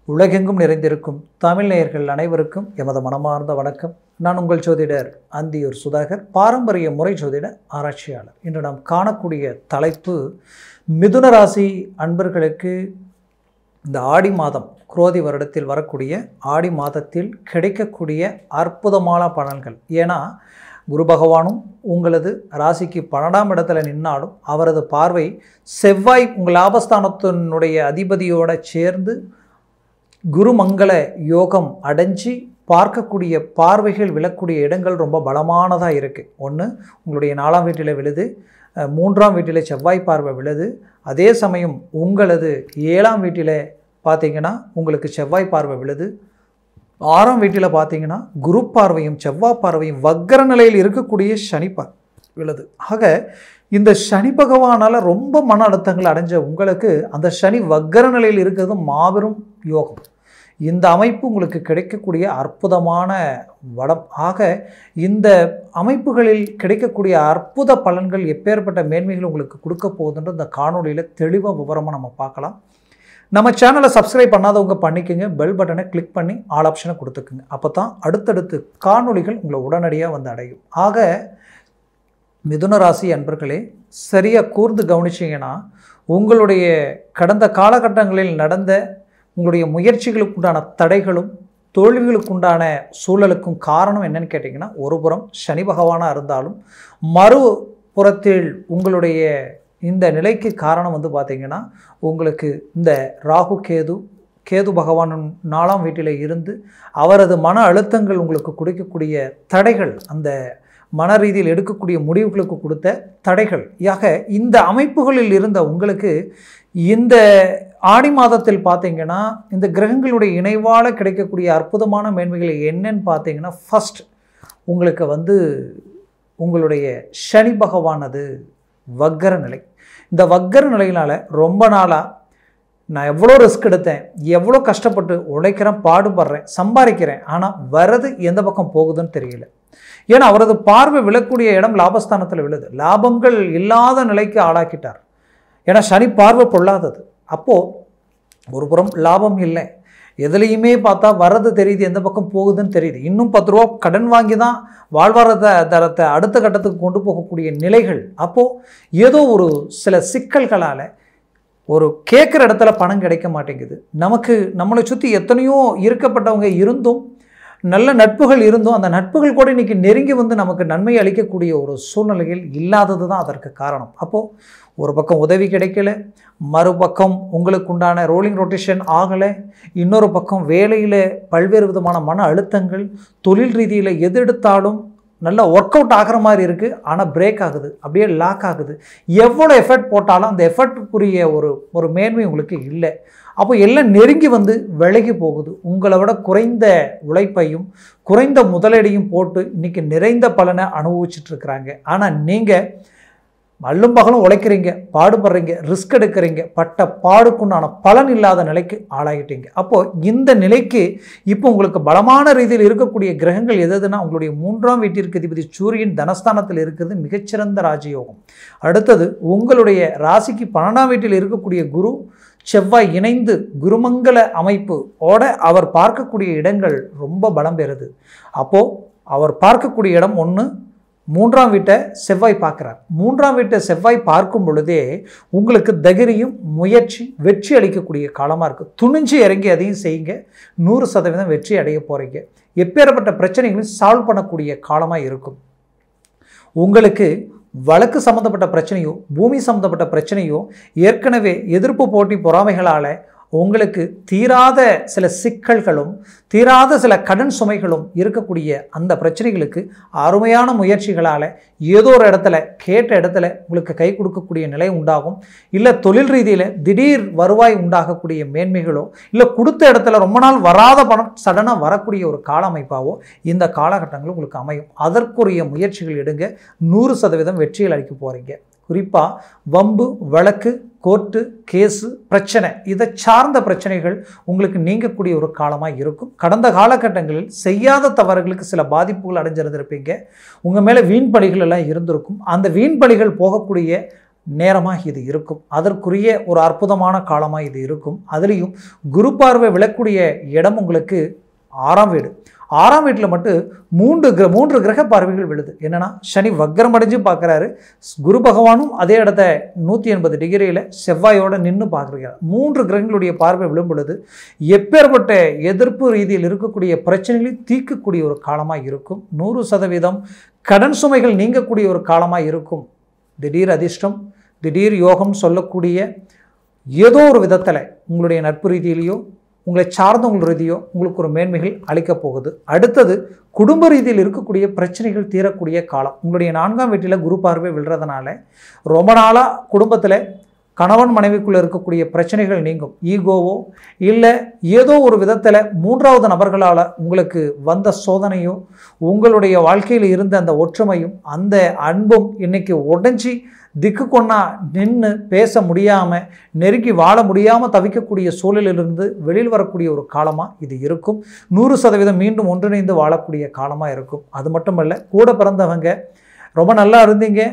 உலகெங்கும் நிறைந்திருக்கும் தமிழ் நேயர்கள் அனைவருக்கும் எமது மனமார்ந்த வணக்கம். நான் உங்கள் ஜோதிடர் அந்தியூர் சுதாகர், பாரம்பரிய முறை ஜோதிட ஆராய்ச்சியாளர். இன்று நாம் காணக்கூடிய தலைப்பு, மிதுன ராசி அன்பர்களுக்கு இந்த ஆடி மாதம், குரோதி வருடத்தில் வரக்கூடிய ஆடி மாதத்தில் கிடைக்கக்கூடிய அற்புதமான பலன்கள். ஏன்னா குரு பகவானும் உங்களது ராசிக்கு 12ஆம் இடத்துல நின்னாலும் அவரது பார்வை செவ்வாய் உங்கள் லாபஸ்தானத்தினுடைய அதிபதியோடு சேர்ந்து குருமங்கள யோகம் அடைஞ்சி பார்க்கக்கூடிய பார்வைகள் விழக்கூடிய இடங்கள் ரொம்ப பலமானதாக இருக்குது. ஒன்று, உங்களுடைய 4ஆம் வீட்டில் விழுது, 3ஆம் வீட்டில் செவ்வாய் பார்வை விழுது. அதே சமயம் உங்களது 7ஆம் வீட்டில் பார்த்தீங்கன்னா உங்களுக்கு செவ்வாய் பார்வை விழுது. 6ஆம் வீட்டில் பார்த்தீங்கன்னா குரு பார்வையும் செவ்வாய் பார்வையும் வக்கர நிலையில் இருக்கக்கூடிய சனி விழுது. ஆக இந்த சனி பகவானால் ரொம்ப மன அழுத்தங்கள் அடைஞ்ச உங்களுக்கு அந்த சனி வக்கர நிலையில் இருக்கிறது மாபெரும் யோகம். இந்த அமைப்பு உங்களுக்கு கிடைக்கக்கூடிய அற்புதமான வடம். ஆக இந்த அமைப்புகளில் கிடைக்கக்கூடிய அற்புத பலன்கள் எப்பேற்பட்ட மேன்மைகள் உங்களுக்கு கொடுக்க போகுதுன்ற இந்த காணொலியில் தெளிவாக விவரமாக நம்ம பார்க்கலாம். நம்ம சேனலை சப்ஸ்கிரைப் பண்ணாதவங்க பண்ணிக்கோங்க, பெல் பட்டனை கிளிக் பண்ணி ஆல் ஆப்ஷனை கொடுத்துக்குங்க. அப்போ தான் அடுத்தடுத்து காணொலிகள் உங்களை உடனடியாக வந்து அடையும். ஆக மிதுன ராசி அன்பர்களே, சரியாக கூர்ந்து கவனிச்சிங்கன்னா உங்களுடைய கடந்த காலகட்டங்களில் நடந்த உங்களுடைய முயற்சிகளுக்குண்டான தடைகளும் தோல்விகளுக்குண்டான சூழலுக்கும் காரணம் என்னன்னு கேட்டிங்கன்னா, ஒரு புறம் சனி பகவானாக இருந்தாலும் மறுபுறத்தில் உங்களுடைய இந்த நிலைக்கு காரணம் பார்த்திங்கன்னா உங்களுக்கு இந்த ராகு கேது பகவான் 4ஆம் வீட்டில் இருந்து அவரது மன அழுத்தங்கள் உங்களுக்கு கொடுக்கக்கூடிய தடைகள், அந்த மன ரீதியில் எடுக்கக்கூடிய முடிவுகளுக்கு கொடுத்த தடைகள். ஆக இந்த அமைப்புகளில் இருந்த உங்களுக்கு இந்த ஆடி மாதத்தில் பார்த்தீங்கன்னா இந்த கிரகங்களுடைய இணைவால் கிடைக்கக்கூடிய அற்புதமான மேன்மைகள் என்னன்னு பார்த்தீங்கன்னா, ஃபஸ்ட் உங்களுக்கு உங்களுடைய சனி பகவானது வக்கர நிலை. இந்த வக்கர நிலையினால் ரொம்ப நாளாக நான் எவ்வளோ ரிஸ்க் எடுத்தேன், எவ்வளோ கஷ்டப்பட்டு உழைக்கிறேன், பாடுபடுறேன், சம்பாதிக்கிறேன், ஆனால் வரது எந்த பக்கம் போகுதுன்னு தெரியல. ஏன்னா அவரது பார்வை விழக்கூடிய இடம் லாபஸ்தானத்தில் விழுது. லாபங்கள் இல்லாத நிலைக்கு ஆளாக்கிட்டார். ஏன்னா சனி பார்வை பொல்லாதது. அப்போது ஒரு புறம் லாபம் இல்லை, எதுலேயுமே பார்த்தா வர்றது தெரியுது, எந்த பக்கம் போகுதுன்னு தெரியுது. இன்னும் 10 ரூபா கடன் வாங்கி தான் வாழ்வாதாரத்தை அடுத்த கட்டத்துக்கு கொண்டு போகக்கூடிய நிலைகள். அப்போது ஏதோ ஒரு சில சிக்கல்களால் ஒரு கேட்குற இடத்துல பணம் கிடைக்க மாட்டேங்குது. நம்மளை சுற்றி எத்தனையோ இருக்கப்பட்டவங்க இருந்தும், நல்ல நட்புகள் இருந்தும், அந்த நட்புகள் கூட இன்றைக்கி நெருங்கி நமக்கு நன்மை அளிக்கக்கூடிய ஒரு சூழ்நிலைகள் இல்லாதது தான் அதற்கு காரணம். அப்போது ஒரு பக்கம் உதவி கிடைக்கல, மறுபக்கம் உங்களுக்கு உண்டான ரோலிங் ரொட்டேஷன் ஆகலை, இன்னொரு பக்கம் வேலையில் பல்வேறு விதமான மன அழுத்தங்கள், தொழில் ரீதியில் எது எடுத்தாலும் நல்லா ஒர்க் அவுட் ஆகிற மாதிரி இருக்குது, ஆனால் பிரேக் ஆகுது, அப்படியே லாக் ஆகுது. எவ்வளோ எஃபர்ட் போட்டாலும் அந்த எஃபர்ட்டுக்குரிய ஒரு மேன்மை உங்களுக்கு இல்லை. அப்போ எல்லாம் நெருங்கி விலகி போகுது. உங்களை விட குறைந்த உழைப்பையும் குறைந்த முதலீடையும் போட்டு இன்றைக்கி நிறைந்த பலனை அனுபவிச்சுட்ருக்குறாங்க. ஆனால் நீங்கள் அல்லும் பகலும் உழைக்கிறீங்க, பாடுபடுறீங்க, ரிஸ்க் எடுக்கிறீங்க, பட்ட பாடுக்குண்டான பலன் இல்லாத நிலைக்கு ஆளாகிட்டீங்க. அப்போது இந்த நிலைக்கு இப்போ உங்களுக்கு பலமான ரீதியில் இருக்கக்கூடிய கிரகங்கள் எதுனா, உங்களுடைய 3ஆம் வீட்டிற்கு அதிபதி சூரியன் தனஸ்தானத்தில் இருக்கிறது மிகச்சிறந்த ராஜயோகம். அடுத்தது உங்களுடைய ராசிக்கு 12ஆம் வீட்டில் இருக்கக்கூடிய குரு செவ்வாய் இணைந்து குருமங்கள அமைப்போட அவர் பார்க்கக்கூடிய இடங்கள் ரொம்ப பலம் பெறுது. அப்போது அவர் பார்க்கக்கூடிய இடம் ஒன்று, 3ஆம் வீட்டை செவ்வாய் பார்க்குறார். 3ஆம் வீட்டை செவ்வாய் பார்க்கும் பொழுதே உங்களுக்கு தைரியம், முயற்சி, வெற்றி அளிக்கக்கூடிய காலமாக இருக்குது. துணிஞ்சு இறங்கி அதையும் செய்யுங்க, 100% வெற்றி அடைய போகிறீங்க. எப்பேற்பட்ட பிரச்சனைகளையும் சால்வ் பண்ணக்கூடிய காலமாக இருக்கும். உங்களுக்கு வழக்கு சம்மந்தப்பட்ட பிரச்சனையோ, பூமி சம்மந்தப்பட்ட பிரச்சனையோ, ஏற்கனவே எதிர்ப்பு போட்டி பொறாமைகளால் உங்களுக்கு தீராத சில சிக்கல்களும் தீராத சில கடன் சுமைகளும் இருக்கக்கூடிய அந்த பிரச்சனைகளுக்கு அருமையான முயற்சிகளால் ஏதோ ஒரு இடத்துல கேட்ட இடத்துல உங்களுக்கு கை கொடுக்கக்கூடிய நிலை உண்டாகும். இல்லை தொழில் ரீதியில் திடீர் வருவாய் உண்டாகக்கூடிய மேன்மைகளோ, இல்லை கொடுத்த இடத்துல ரொம்ப நாள் வராத பணம் சடனாக வரக்கூடிய ஒரு கால அமைப்பாவோ இந்த காலகட்டங்கள் உங்களுக்கு அமையும். அதற்குரிய முயற்சிகள் எடுங்க, 100% வெற்றிகள் அளிக்க போகிறீங்க. குறிப்பாக வம்பு வழக்கு, கோர்ட்டு கேஸு பிரச்சனை, இதை சார்ந்த பிரச்சனைகள் உங்களுக்கு நீங்கக்கூடிய ஒரு காலமாக இருக்கும். கடந்த காலகட்டங்களில் செய்யாத தவறுகளுக்கு சில பாதிப்புகள் அடைஞ்சிருந்திருப்பீங்க. உங்கள் மேலே வீண் பழிகள் எல்லாம் இருந்திருக்கும். அந்த வீண் பழிகள் போகக்கூடிய நேரமாக இது இருக்கும். அதற்குரிய ஒரு அற்புதமான காலமாக இது இருக்கும். அதுலேயும் குரு பார்வை விழக்கூடிய இடம் உங்களுக்கு 6ஆம் வீடு. 6ஆம் வீட்டில் மட்டும் மூன்று கிரக பார்வைகள் விழுது. என்னென்னா சனி வக்ரம் அடைஞ்சு பார்க்குறாரு, குரு பகவானும் அதே இடத்த 180 டிகிரியில் செவ்வாயோடு நின்று பார்க்குறாரு. 3 கிரகங்களுடைய பார்வை விழும் பொழுது எப்பேற்பட்ட எதிர்ப்பு ரீதியில் இருக்கக்கூடிய பிரச்சனைகளை தீர்க்கக்கூடிய ஒரு காலமாக இருக்கும். 100% கடன் சுமைகள் நீங்கக்கூடிய ஒரு காலமாக இருக்கும். திடீர் அதிர்ஷ்டம், திடீர் யோகம் சொல்லக்கூடிய ஏதோ ஒரு விதத்தில் உங்களுடைய நட்பு ரீதியிலையோ உங்களை சார்ந்தவங்க ரீதியோ உங்களுக்கு ஒரு மேன்மைகள் அளிக்கப் போகுது. அடுத்தது குடும்ப ரீதியில் இருக்கக்கூடிய பிரச்சனைகள் தீரக்கூடிய காலம். உங்களுடைய 4ஆம் வீட்டில் குரு பார்வை விழுறதுனால ரொம்ப நாளாக குடும்பத்தில் கணவன் மனைவிக்குள்ளே இருக்கக்கூடிய பிரச்சனைகள் நீங்கும். ஈகோவோ இல்லை ஏதோ ஒரு விதத்தில் 3வது நபர்களால் உங்களுக்கு வந்த சோதனையோ உங்களுடைய வாழ்க்கையில் இருந்த அந்த ஒற்றுமையும் அந்த அன்பும் இன்றைக்கி உடஞ்சி திக்கு கொண்டா நின்று பேச முடியாமல் நெருங்கி வாழ முடியாமல் தவிக்கக்கூடிய சூழலிலிருந்து வெளியில் வரக்கூடிய ஒரு காலமாக இது இருக்கும். 100% மீண்டும் ஒன்றிணைந்து வாழக்கூடிய காலமாக இருக்கும். அது மட்டுமல்ல, கூட பிறந்தவங்க ரொம்ப நல்லா இருந்தீங்க,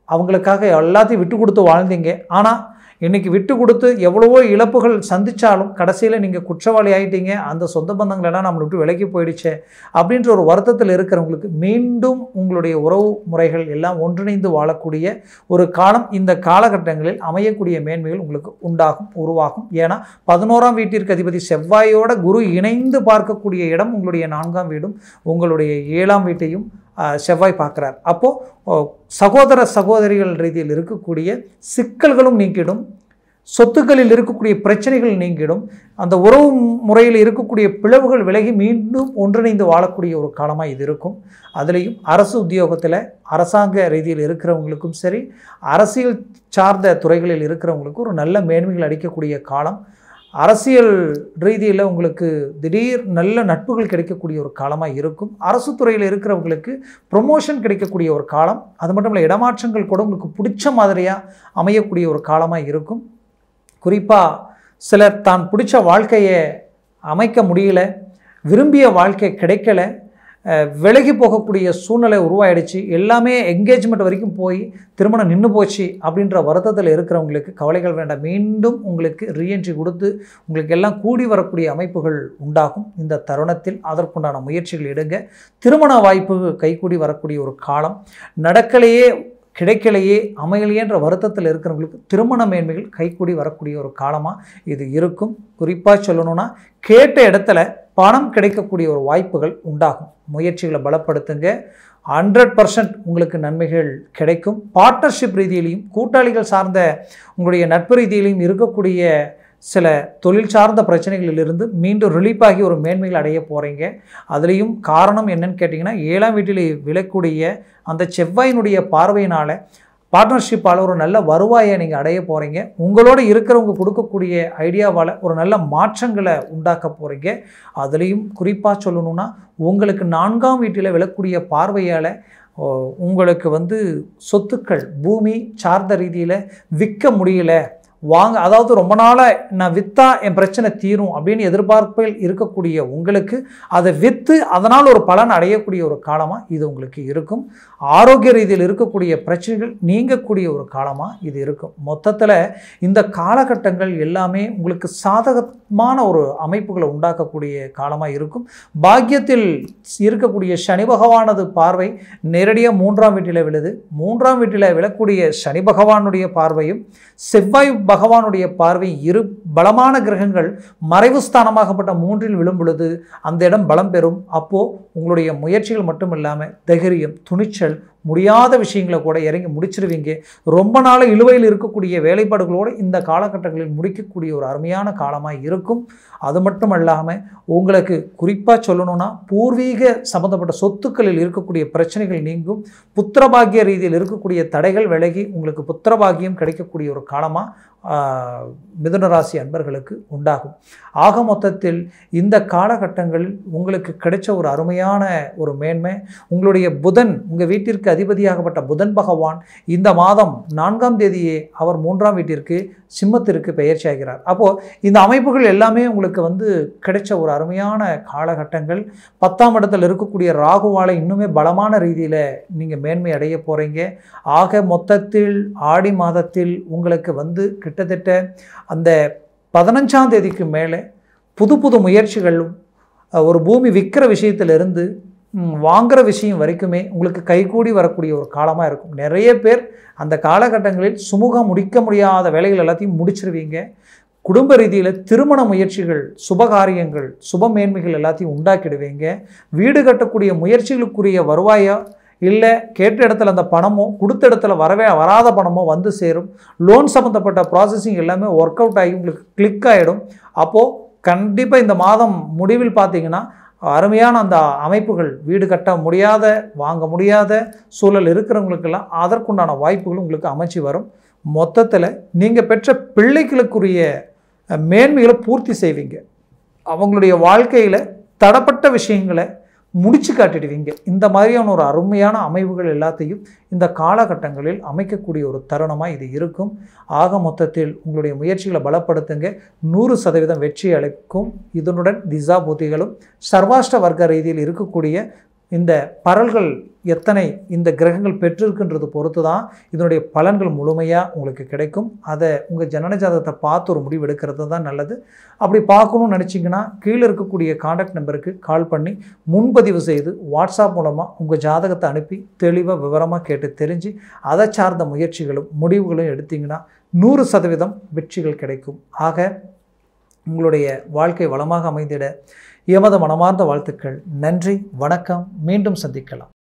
அவங்களுக்காக எல்லாத்தையும் விட்டு கொடுத்து வாழ்ந்தீங்க. ஆனால் இன்றைக்கி விட்டு கொடுத்து எவ்வளவோ இழப்புகள் சந்தித்தாலும் கடைசியில் நீங்கள் குற்றவாளி ஆகிட்டீங்க, அந்த சொந்த பந்தங்களெல்லாம் நம்மளை விட்டு விலகி போயிடுச்சே அப்படின்ற ஒரு வருத்தத்தில் இருக்கிறவங்களுக்கு மீண்டும் உங்களுடைய உறவு முறைகள் எல்லாம் ஒன்றிணைந்து வாழக்கூடிய ஒரு காலம் இந்த காலகட்டங்களில் அமையக்கூடிய மேன்மைகள் உங்களுக்கு உண்டாகும், உருவாகும். ஏன்னா 11ஆம் வீட்டிற்கு அதிபதி செவ்வாயோட குரு இணைந்து பார்க்கக்கூடிய இடம் உங்களுடைய 4ஆம் வீடும் உங்களுடைய 7ஆம் வீட்டையும் செவ்வாய் பார்க்குறார். அப்போது சகோதர சகோதரிகள் ரீதியில் இருக்கக்கூடிய சிக்கல்களும் நீக்கிடும், சொத்துக்களில் இருக்கக்கூடிய பிரச்சனைகள் நீங்கிடும், அந்த உறவு முறையில் இருக்கக்கூடிய பிளவுகள் விலகி மீண்டும் ஒன்றிணைந்து வாழக்கூடிய ஒரு காலமாக இது இருக்கும். அதுலேயும் அரசு உத்தியோகத்தில் அரசாங்க ரீதியில் இருக்கிறவங்களுக்கும் சரி, அரசியல் சார்ந்த துறைகளில் இருக்கிறவங்களுக்கும் ஒரு நல்ல மேன்மைகள் அளிக்கக்கூடிய காலம். அரசியல் ரீதியில் உங்களுக்கு திடீர் நல்ல நட்புகள் கிடைக்கக்கூடிய ஒரு காலமாக இருக்கும். அரசு துறையில் இருக்கிறவங்களுக்கு ப்ரொமோஷன் கிடைக்கக்கூடிய ஒரு காலம். அது மட்டும் இல்லை, இடமாற்றங்கள் கூட உங்களுக்கு பிடிச்ச மாதிரியாக அமையக்கூடிய ஒரு காலமாக இருக்கும். குறிப்பாக சிலர் தான் பிடிச்ச வாழ்க்கையை அமைக்க முடியல, விரும்பிய வாழ்க்கை கிடைக்கல, விலகி போகக்கூடிய சூழ்நிலை உருவாயிடுச்சு, எல்லாமே என்கேஜ்மெண்ட் வரைக்கும் போய் திருமணம் நின்று போச்சு அப்படின்ற வருத்தத்தில் இருக்கிறவங்களுக்கு கவலைகள் வேண்டாம். மீண்டும் உங்களுக்கு ரீஎன்ட்ரி கொடுத்து உங்களுக்கு எல்லாம் கூடி வரக்கூடிய அமைப்புகள் உண்டாகும். இந்த தருணத்தில் அதற்குண்டான முயற்சிகள் எடுங்க. திருமண வாய்ப்பு கைகூடி வரக்கூடிய ஒரு காலம். நடக்கலையே, கிடைக்கலையே, அமையலையேன்ற வருத்தத்தில் இருக்கிறவங்களுக்கு திருமண மேன்மைகள் கைகூடி வரக்கூடிய ஒரு காலமாக இது இருக்கும். குறிப்பாக சொல்லணும்னா கேட்ட இடத்துல பணம் கிடைக்கக்கூடிய ஒரு வாய்ப்புகள் உண்டாகும். முயற்சிகளை பலப்படுத்துங்க. 100% உங்களுக்கு நன்மைகள் கிடைக்கும். பார்ட்னர்ஷிப் ரீதியிலையும் கூட்டாளிகள் சார்ந்த உங்களுடைய நட்பு ரீதியிலையும் இருக்கக்கூடிய சில தொழில் சார்ந்த பிரச்சனைகளிலிருந்து மீண்டும் ரிலீஃப் ஆகி ஒரு மேன்மைகள் அடைய போகிறீங்க. அதுலேயும் காரணம் என்னன்னு கேட்டிங்கன்னா, 7ஆம் வீட்டில் விழக்கூடிய அந்த செவ்வாயினுடைய பார்வையினால் பார்ட்னர்ஷிப்பால் ஒரு நல்ல வருவாயை நீங்கள் அடைய போகிறீங்க. உங்களோடு இருக்கிறவங்க கொடுக்கக்கூடிய ஐடியாவால் ஒரு நல்ல மாற்றங்களை உண்டாக்க போகிறீங்க. அதுலேயும் குறிப்பாக சொல்லணுன்னா, உங்களுக்கு 4ஆம் வீட்டில் விழக்கூடிய பார்வையால் உங்களுக்கு சொத்துக்கள் பூமி சார்ந்த ரீதியில் விற்க முடியல, அதாவது ரொம்ப நாளாக நான் விற்றா என் பிரச்சனை தீரும் அப்படின்னு எதிர்பார்ப்பில் இருக்கக்கூடிய உங்களுக்கு அதை விற்று அதனால் ஒரு பலன் அடையக்கூடிய ஒரு காலமாக இது உங்களுக்கு இருக்கும். ஆரோக்கிய ரீதியில் இருக்கக்கூடிய பிரச்சனைகள் நீங்கக்கூடிய ஒரு காலமாக இது இருக்கும். மொத்தத்தில் இந்த காலகட்டங்கள் எல்லாமே உங்களுக்கு சாதகமான ஒரு அமைப்புகளை உண்டாக்கக்கூடிய காலமாக இருக்கும். பாக்கியத்தில் இருக்கக்கூடிய சனி பகவானது பார்வை நேரடியாக 3ஆம் வீட்டில் விழுது. 3ஆம் வீட்டில் விழக்கூடிய சனி பகவானுடைய பார்வையும் செவ்வாய் பகவானுடைய பார்வை, இரு பலமான கிரகங்கள் மறைவு ஸ்தானமாகப்பட்ட 3இல் விழும் பொழுது அந்த இடம் பலம் பெறும். அப்போது உங்களுடைய முயற்சிகள் மட்டும் இல்லாமல் தைரியம், துணிச்சல், முடியாத விஷயங்களை கூட இறங்கி முடிச்சிருவீங்க. ரொம்ப நாள் இழுவையில் இருக்கக்கூடிய வேலைப்பாடுகளோடு இந்த காலகட்டங்களில் முடிக்கக்கூடிய ஒரு அருமையான காலமாக இருக்கும். அது மட்டும் இல்லாமல் உங்களுக்கு குறிப்பாக சொல்லணும்னா, பூர்வீக சம்பந்தப்பட்ட சொத்துக்களில் இருக்கக்கூடிய பிரச்சனைகள் நீங்கும். புத்திரபாகிய ரீதியில் இருக்கக்கூடிய தடைகள் விலகி உங்களுக்கு புத்திரபாகியம் கிடைக்கக்கூடிய ஒரு காலமாக மிதுன ராசி அன்பர்களுக்கு உண்டாகும். ஆக மொத்தத்தில் இந்த காலகட்டங்களில் உங்களுக்கு கிடைச்ச ஒரு அருமையான ஒரு மேன்மை, உங்களுடைய புதன் உங்கள் வீட்டிற்கு அதிபதியாகப்பட்ட புதன் பகவான் இந்த மாதம் 4ஆம் தேதியே அவர் 3ஆம் வீட்டிற்கு சிம்மத்திற்கு பெயர்ச்சி ஆகிறார். அப்போது இந்த அமைப்புகள் எல்லாமே உங்களுக்கு கிடைச்ச ஒரு அருமையான காலகட்டங்கள். 10ஆம் இடத்தில் இருக்கக்கூடிய ராகுவால் இன்னுமே பலமான ரீதியில் நீங்கள் மேன்மை அடைய போகிறீங்க. ஆக மொத்தத்தில் ஆடி மாதத்தில் உங்களுக்கு கிட்டத்தட்ட அந்த 15ஆம் தேதிக்கு மேலே புது புது முயற்சிகளும் ஒரு பூமி விற்கிற விஷயத்திலிருந்து வாங்குகிற விஷயம் வரைக்குமே உங்களுக்கு கைகூடி வரக்கூடிய ஒரு காலமாக இருக்கும். நிறைய பேர் அந்த காலகட்டங்களில் சுமூகம் முடிக்க முடியாத வேலைகள் எல்லாத்தையும் முடிச்சிருவீங்க. குடும்ப ரீதியில் திருமண முயற்சிகள், சுபகாரியங்கள், சுப மேன்மைகள் எல்லாத்தையும் உண்டாக்கிடுவீங்க. வீடு கட்டக்கூடிய முயற்சிகளுக்குரிய வருவாயா இல்லை கேட்ட இடத்துல அந்த பணமோ கொடுத்த இடத்துல வராத பணமோ வந்து சேரும். லோன் சம்மந்தப்பட்ட ப்ராசஸிங் எல்லாமே ஒர்க் அவுட் ஆகி உங்களுக்கு கிளிக் ஆகிடும். அப்போது கண்டிப்பாக இந்த மாதம் முடிவில் பார்த்தீங்கன்னா அருமையான அந்த அமைப்புகள், வீடு கட்ட முடியாத வாங்க முடியாத சூழல் இருக்கிறவங்களுக்கெல்லாம் அதற்குண்டான வாய்ப்புகள் உங்களுக்கு அமைச்சு வரும். மொத்தத்தில் நீங்கள் பெற்ற பிள்ளைகளுக்குரிய மேன்மைகளை பூர்த்தி செய்வீங்க. அவங்களுடைய வாழ்க்கையில் தடப்பட்ட விஷயங்களை முடிச்சு காட்டிடுவீங்க. இந்த மாதிரியான ஒரு அருமையான அமைவுகள் எல்லாத்தையும் இந்த காலகட்டங்களில் அமைக்கக்கூடிய ஒரு தருணமாக இது இருக்கும். ஆக மொத்தத்தில் உங்களுடைய முயற்சிகளை பலப்படுத்துங்க. 100% வெற்றி அளிக்கும். இதனுடன் திசா புத்திகளும் சர்வாஷ்ட வர்க்க ரீதியில் இருக்கக்கூடிய இந்த பரல்கள் எத்தனை இந்த கிரகங்கள் பெற்றிருக்குன்றது பொறுத்து தான் இதனுடைய பலன்கள் முழுமையாக உங்களுக்கு கிடைக்கும். அதை உங்கள் ஜனன ஜாதகத்தை பார்த்து ஒரு முடிவு எடுக்கிறது தான் நல்லது. அப்படி பார்க்கணும்னு நினச்சிங்கன்னா கீழே இருக்கக்கூடிய கான்டாக்ட் நம்பருக்கு கால் பண்ணி முன்பதிவு செய்து வாட்ஸ்அப் மூலமாக உங்கள் ஜாதகத்தை அனுப்பி தெளிவாக விவரமாக கேட்டு தெரிஞ்சு அதை சார்ந்த முயற்சிகளும் முடிவுகளும் எடுத்திங்கன்னா 100% வெற்றிகள் கிடைக்கும். ஆக உங்களுடைய வாழ்க்கை வளமாக அமைந்திட எமது மனமார்ந்த வாழ்த்துக்கள். நன்றி, வணக்கம். மீண்டும் சந்திக்கலாம்.